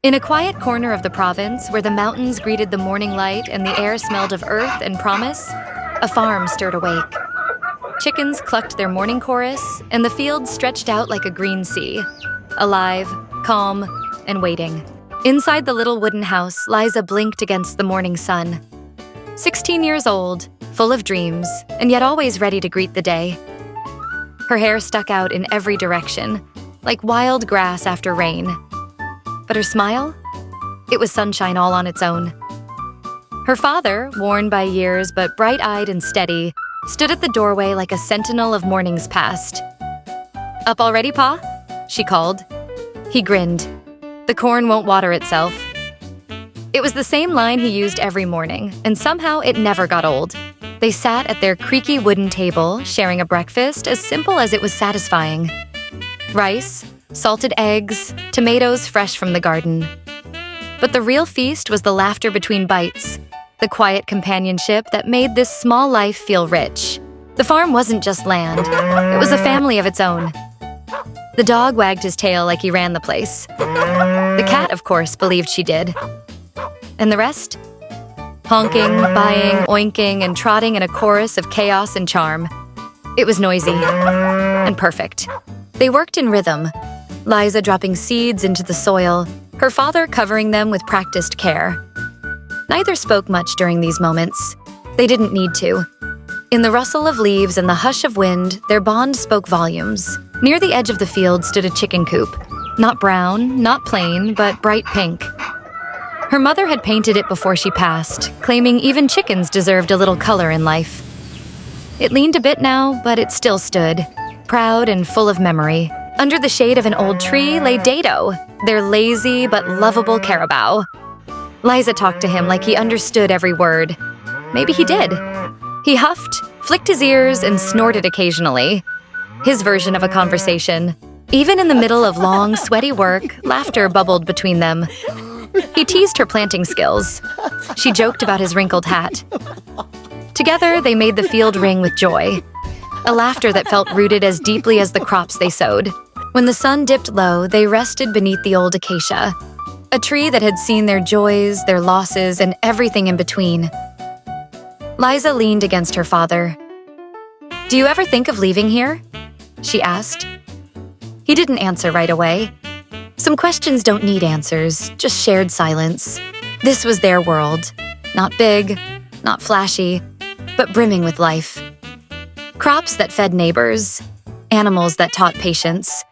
In a quiet corner of the province, where the mountains greeted the morning light and the air smelled of earth and promise, a farm stirred awake. Chickens clucked their morning chorus, and the fields stretched out like a green sea, alive, calm, and waiting. Inside the little wooden house, Liza blinked against the morning sun. 16 years old, full of dreams, and yet always ready to greet the day. Her hair stuck out in every direction, like wild grass after rain. But her smile? It was sunshine all on its own. Her father, worn by years but bright-eyed and steady, stood at the doorway like a sentinel of mornings past. "Up already, Pa?" she called. He grinned. "The corn won't water itself." It was the same line he used every morning, and somehow it never got old. They sat at their creaky wooden table, sharing a breakfast as simple as it was satisfying. Rice, salted eggs, tomatoes fresh from the garden. But the real feast was the laughter between bites, the quiet companionship that made this small life feel rich. The farm wasn't just land, it was a family of its own. The dog wagged his tail like he ran the place. The cat, of course, believed she did. And the rest? Honking, buying, oinking, and trotting in a chorus of chaos and charm. It was noisy and perfect. They worked in rhythm, Liza dropping seeds into the soil, her father covering them with practiced care. Neither spoke much during these moments. They didn't need to. In the rustle of leaves and the hush of wind, their bond spoke volumes. Near the edge of the field stood a chicken coop. Not brown, not plain, but bright pink. Her mother had painted it before she passed, claiming even chickens deserved a little color in life. It leaned a bit now, but it still stood, proud and full of memory. Under the shade of an old tree lay Dado, their lazy but lovable carabao. Liza talked to him like he understood every word. Maybe he did. He huffed, flicked his ears, and snorted occasionally. His version of a conversation. Even in the middle of long, sweaty work, laughter bubbled between them. He teased her planting skills. She joked about his wrinkled hat. Together, they made the field ring with joy. A laughter that felt rooted as deeply as the crops they sowed. When the sun dipped low, they rested beneath the old acacia, a tree that had seen their joys, their losses, and everything in between. Liza leaned against her father. "Do you ever think of leaving here?" she asked. He didn't answer right away. Some questions don't need answers, just shared silence. This was their world. Not big, not flashy, but brimming with life. Crops that fed neighbors, animals that taught patience.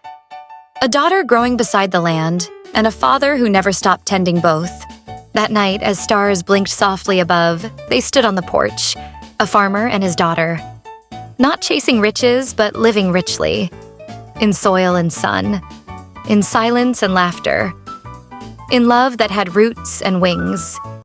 A daughter growing beside the land, and a father who never stopped tending both. That night, as stars blinked softly above, they stood on the porch, a farmer and his daughter. Not chasing riches, but living richly. In soil and sun. In silence and laughter. In love that had roots and wings.